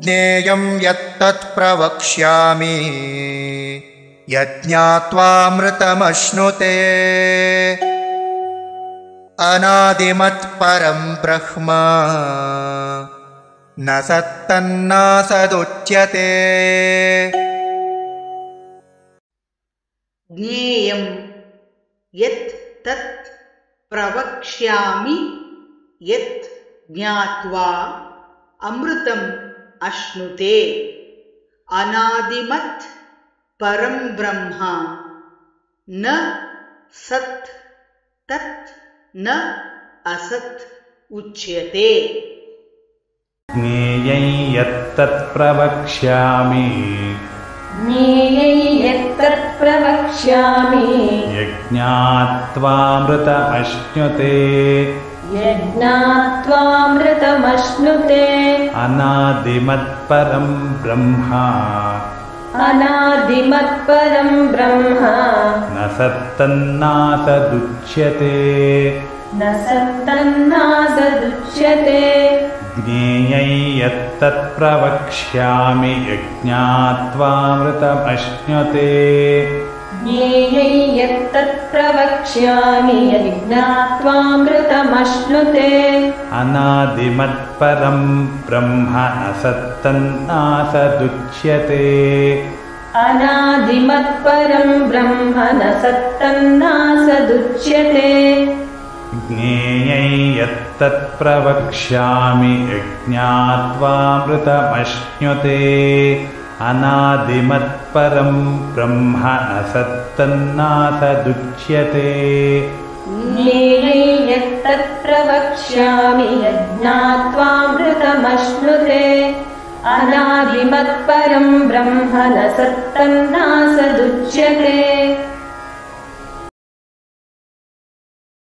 ज्ञेयं यत्तत् प्रवक्ष्यामि यज्ञात्वामृतमश्नुते अनादिमत्परं ब्रह्म न सत्तन्नासदुच्यते। ज्ञेयं यत् तत् प्रवक्ष्यामि यत् ज्ञात्वा अमृतम् अश्नुते अनादिमत् परं ब्रह्म न सत् तत् न असत् उच्यते। ज्ञेयं यत्तत् प्रवक्ष्यामि यज्ञात्वामृतमश्नुते अनादिमत्परं ब्रह्म न सत्तन्नासदुच्यते। ज्ञेयं यत्तत् प्रवक्ष्यामि यज्ञात्वामृतमश्नुते अनादिमत्परं ब्रह्म न सत्तन्नासदुच्यते। ज्ञेयं यत्तत् प्रवक्ष्यामि यज्ञात्वामृतमश्नुते अनादिमत्परं ब्रह्म न सत्तन्नासदुच्यते। अनादिमत्परं ब्रह्म न सत्तन्नासदुच्यते।